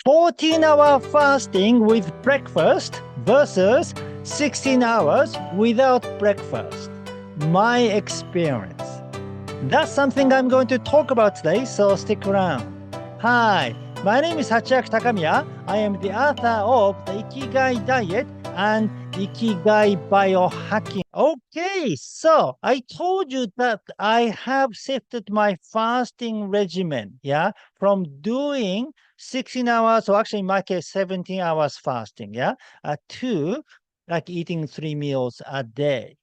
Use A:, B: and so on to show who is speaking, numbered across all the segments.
A: 14-hour fasting with breakfast versus 16 hours without breakfast. My experience. That's something I'm going to talk about today, so stick around. Hi, my name is Hachiaki Takamiya. I am the author of the Ikigai Diet and Ikigai Biohacking. Okay, so I told you that I have shifted my fasting regimen, from doing 16 hours, or actually in my case, 17 hours fasting, to like eating 3 meals a day,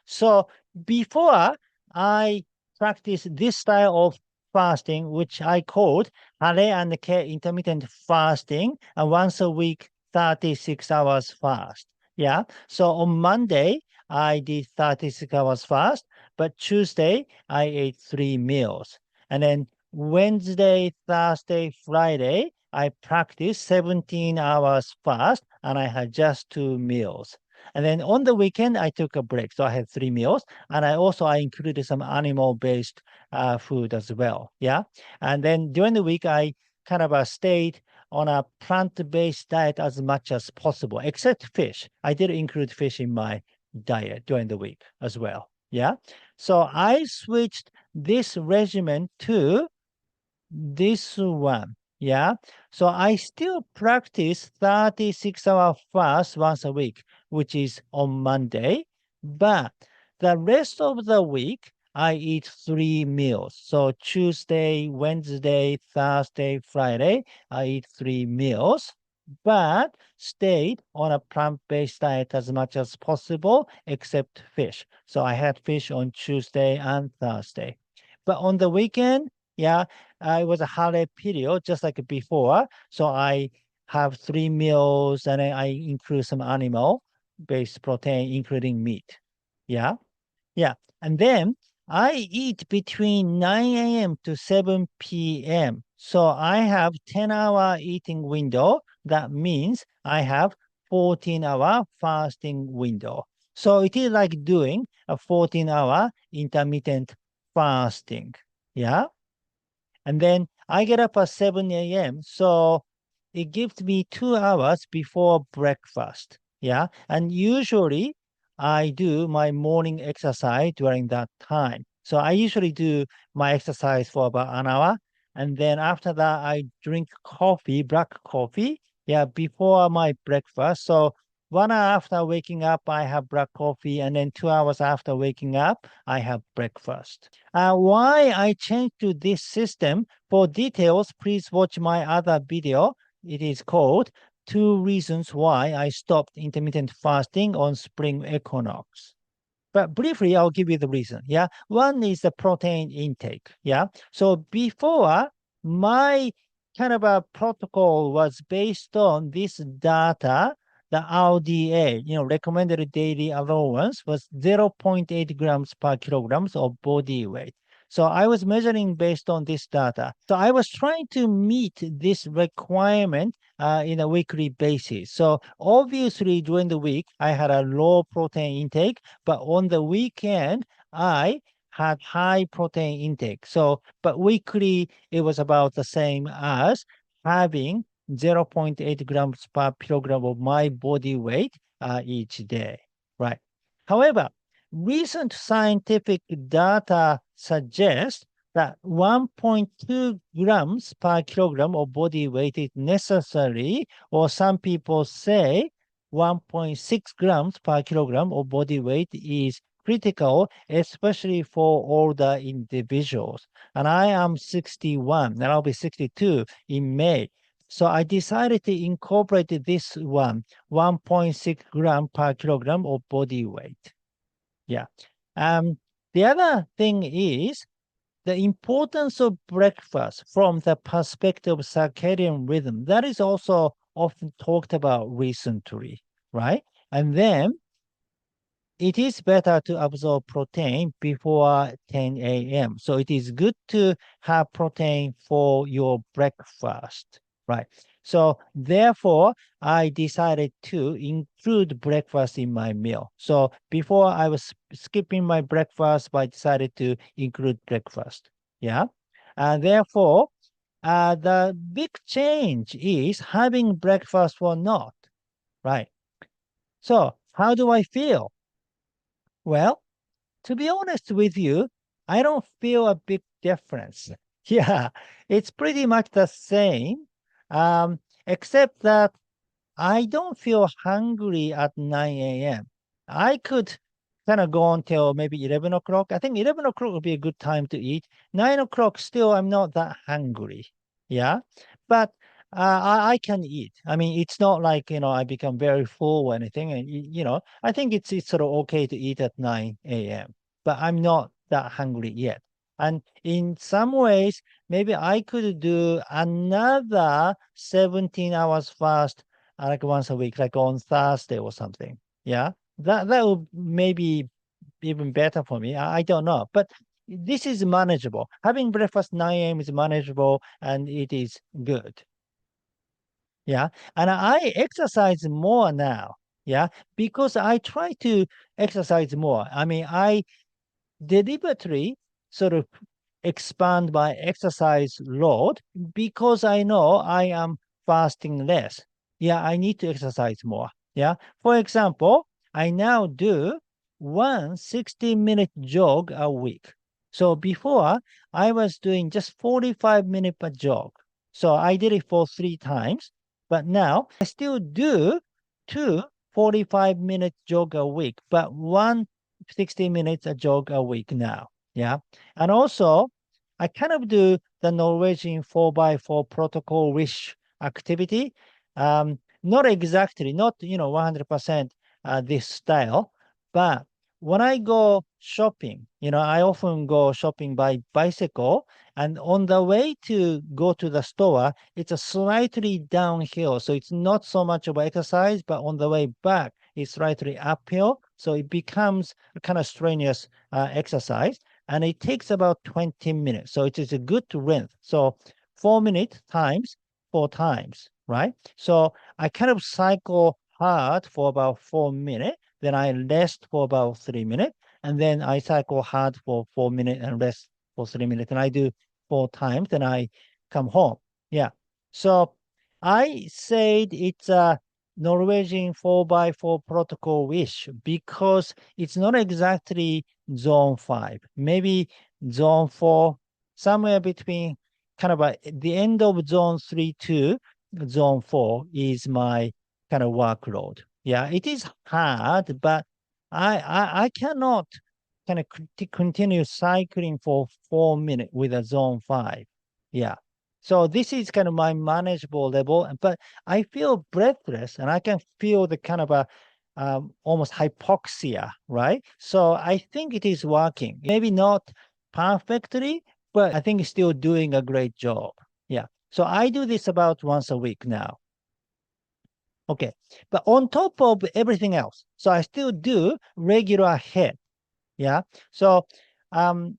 A: So before I practiced this style of fasting, which I called Hare and Hare intermittent fasting, and once a week, 36 hours fast. So on Monday, I did 36 hours fast, but Tuesday, I ate 3 meals. And then Wednesday, Thursday, Friday, I practiced 17 hours fast, and I had just 2 meals. And then on the weekend, I took a break. So I had 3 meals. And I included some animal-based food as well. And then during the week, I kind of stayed on a plant-based diet as much as possible, except fish. I did include fish in my diet during the week as well. So I switched this regimen to this one. So I still practice 36-hour fast once a week, which is on Monday, but the rest of the week, I eat 3 meals. So Tuesday, Wednesday, Thursday, Friday, I eat 3 meals, but stayed on a plant-based diet as much as possible, except fish. So I had fish on Tuesday and Thursday. But on the weekend, it was a Hare period, just like before. So I have 3 meals, and then I include some animal-based protein, including meat. Yeah. And then I eat between 9 a.m. to 7 p.m. So I have 10-hour eating window. That means I have 14-hour fasting window. So it is like doing a 14-hour intermittent fasting. And then I get up at 7 a.m. So it gives me 2 hours before breakfast. And usually I do my morning exercise during that time. So I usually do my exercise for about an hour. And then after that, I drink coffee, black coffee, before my breakfast. So 1 hour after waking up, I have black coffee. And then 2 hours after waking up, I have breakfast. Why I changed to this system, for details, please watch my other video. It is called 2 Reasons Why I Stopped Intermittent Fasting on Spring Equinox. But briefly, I'll give you the reason. One is the protein intake. So before, my kind of a protocol was based on this data. The RDA, recommended daily allowance, was 0.8 grams per kilograms of body weight. So I was measuring based on this data. So I was trying to meet this requirement in a weekly basis. So obviously during the week, I had a low protein intake, but on the weekend, I had high protein intake. So, but weekly, it was about the same as having 0.8 grams per kilogram of my body weight each day, right? However, recent scientific data suggests that 1.2 grams per kilogram of body weight is necessary, or some people say 1.6 grams per kilogram of body weight is critical, especially for older individuals. And I am 61, and I'll be 62 in May. So I decided to incorporate this 1.6 gram per kilogram of body weight. The other thing is the importance of breakfast from the perspective of circadian rhythm. That is also often talked about recently, right? And then it is better to absorb protein before 10 a.m. So it is good to have protein for your breakfast, right? So therefore, I decided to include breakfast in my meal. So before I was skipping my breakfast, but I decided to include breakfast. And therefore, The big change is having breakfast or not, right? So how do I feel? Well, to be honest with you, I don't feel a big difference. Yeah, it's pretty much the same, except that I don't feel hungry at 9 a.m. I could kind of go until maybe 11 o'clock. I think 11 o'clock would be a good time to eat. 9 o'clock, still, I'm not that hungry. Yeah. But I can eat. I mean, it's not like, I become very full or anything. And, I think it's sort of okay to eat at 9 a.m., but I'm not that hungry yet. And in some ways, maybe I could do another 17 hours fast like once a week, like on Thursday or something. Yeah, that would maybe even better for me. I don't know, but this is manageable. Having breakfast 9 a.m. is manageable and it is good. Yeah, and I exercise more now. Yeah, because I try to exercise more. I mean, I deliberately sort of expand my exercise load because I know I am fasting less. Yeah, I need to exercise more. Yeah. For example, I now do one 60-minute jog a week. So before I was doing just 45-minute per jog. So I did it for 3 times, but now I still do two 45-minute jog a week, but one 60 minutes a jog a week now. Yeah. And also, I kind of do the Norwegian 4x4 protocol wish activity. Not exactly, not 100% this style, but when I go shopping, I often go shopping by bicycle, and on the way to go to the store, it's a slightly downhill, so it's not so much of exercise, but on the way back, it's slightly uphill, so it becomes a kind of strenuous exercise and it takes about 20 minutes. So it is a good length. So 4 minutes times 4 times, right? So I kind of cycle hard for about 4 minutes, then I rest for about 3 minutes, and then I cycle hard for 4 minutes and rest for 3 minutes. And I do 4 times, then I come home. Yeah. So I said it's a Norwegian 4x4 protocol wish because it's not exactly zone 5, maybe zone 4, somewhere between kind of the end of zone 3 to zone 4 is my kind of workload. Yeah, it is hard, but I cannot kind of continue cycling for 4 minutes with a zone 5. Yeah. So this is kind of my manageable level, but I feel breathless and I can feel the kind of a almost hypoxia, right? So I think it is working. Maybe not perfectly, but I think it's still doing a great job. Yeah. So I do this about once a week now. Okay. But on top of everything else, so I still do regular HIIT. Yeah. So um,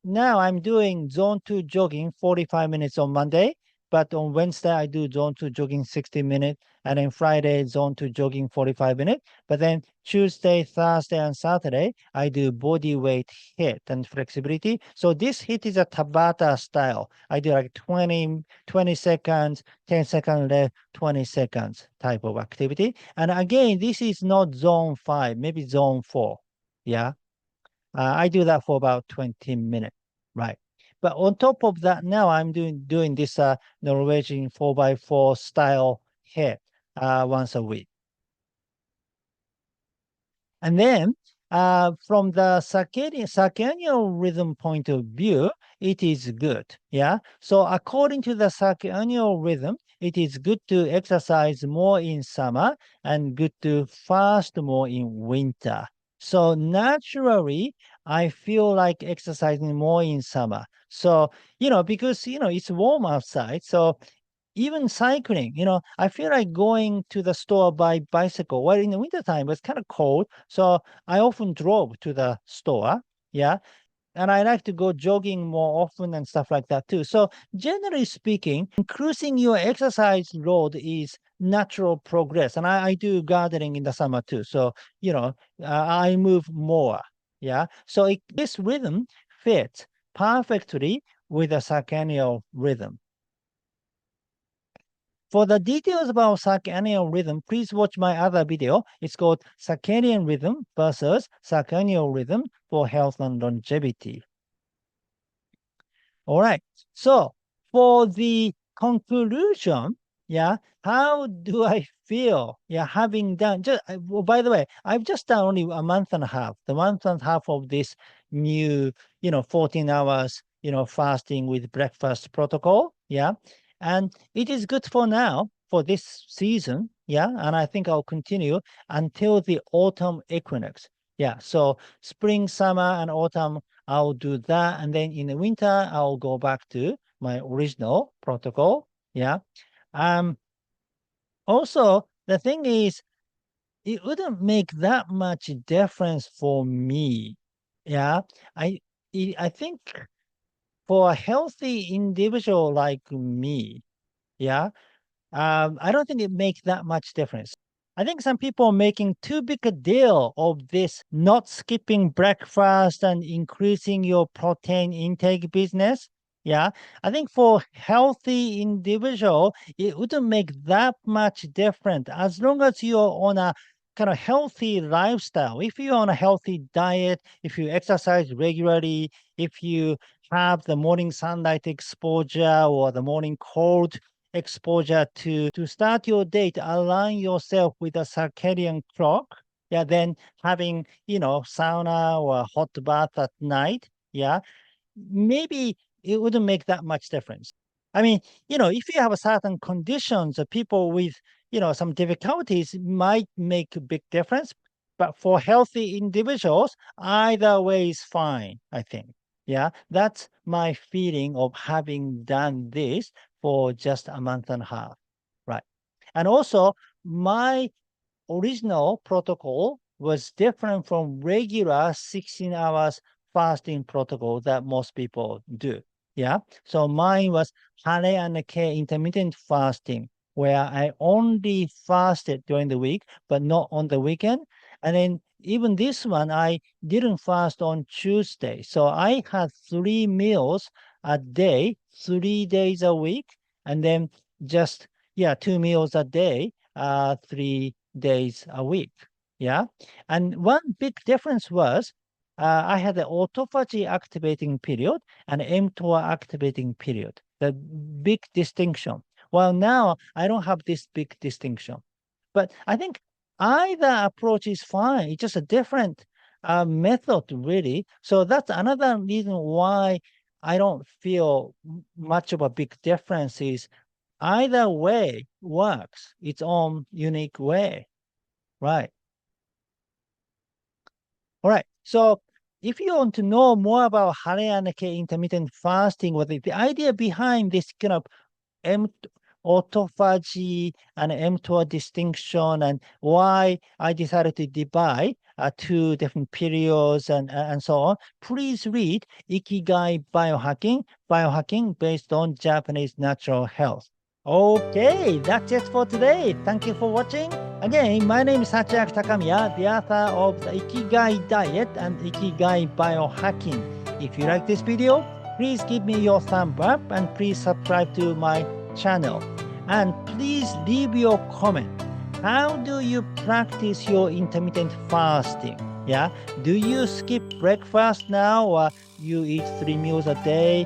A: now I'm doing zone 2 jogging 45 minutes on Monday, but on Wednesday I do zone 2 jogging 60 minutes, and then Friday zone 2 jogging 45 minutes. But then Tuesday, Thursday, and Saturday I do body weight hit and flexibility. So this hit is a Tabata style. I do like 20 seconds, 10 seconds left, 20 seconds type of activity. And again, this is not zone 5, maybe zone 4. Yeah. I do that for about 20 minutes, right? But on top of that, now I'm doing this Norwegian 4x4 style hit once a week. And then from the circannual rhythm point of view, it is good. Yeah. So according to the circannual rhythm, it is good to exercise more in summer and good to fast more in winter. So naturally, I feel like exercising more in summer. So, because, it's warm outside. So even cycling, I feel like going to the store by bicycle. Well, in the wintertime, it's kind of cold. So I often drove to the store. Yeah. And I like to go jogging more often and stuff like that too. So generally speaking, increasing your exercise load is natural progress. And I do gardening in the summer too. So, I move more. Yeah. So this rhythm fits perfectly with the circannual rhythm. For the details about circannual rhythm, please watch my other video. It's called Circadian Rhythm versus Circannual Rhythm for Health and Longevity. All right. So for the conclusion, yeah, how do I feel? Yeah, having done just well, by the way, I've just done only a month and a half, the month and a half of this new, 14 hours, fasting with breakfast protocol. Yeah. And it is good for now for this season. Yeah. And I think I'll continue until the autumn equinox. Yeah. So spring, summer, and autumn, I'll do that. And then in the winter, I'll go back to my original protocol. Yeah. Also, the thing is, it wouldn't make that much difference for me. Yeah. I think for a healthy individual like me, yeah, I don't think it makes that much difference. I think some people are making too big a deal of this not skipping breakfast and increasing your protein intake business. Yeah, I think for healthy individual, it wouldn't make that much difference as long as you're on a kind of healthy lifestyle. If you're on a healthy diet, if you exercise regularly, if you have the morning sunlight exposure or the morning cold exposure to start your day to align yourself with a circadian clock, yeah, then having, sauna or hot bath at night, yeah, maybe it wouldn't make that much difference. I mean, if you have a certain conditions, people with, some difficulties might make a big difference. But for healthy individuals, either way is fine, I think. Yeah, that's my feeling of having done this for just a month and a half. Right. And also, my original protocol was different from regular 16 hours fasting protocol that most people do. Yeah. So mine was Hare and Hare intermittent fasting, where I only fasted during the week, but not on the weekend. And then even this one, I didn't fast on Tuesday. So I had 3 meals a day, 3 days a week, and then just, 2 meals a day, 3 days a week. Yeah. And one big difference was I had the autophagy activating period and mTOR activating period. The big distinction. Well, now I don't have this big distinction. But I think either approach is fine. It's just a different method, really. So that's another reason why I don't feel much of a big difference is either way works its own unique way. Right. All right. So if you want to know more about Hare and Hare intermittent fasting, what the idea behind this kind of autophagy and mTOR distinction and why I decided to divide 2 different periods and so on, please read Ikigai Biohacking based on Japanese natural health. Okay, that's it for today. Thank you for watching. Again, my name is Hachiaki Takamiya, the author of the Ikigai Diet and Ikigai Biohacking. If you like this video, please give me your thumb up and please subscribe to my channel. And please leave your comment. How do you practice your intermittent fasting? Yeah, do you skip breakfast now or you eat 3 meals a day?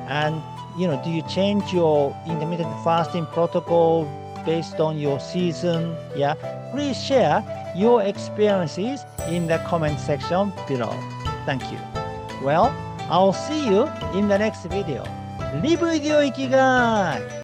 A: And do you change your intermittent fasting protocol based on your season? Yeah, please share your experiences in the comment section below. Thank you. Well, I'll see you in the next video. Live with your Ikigai!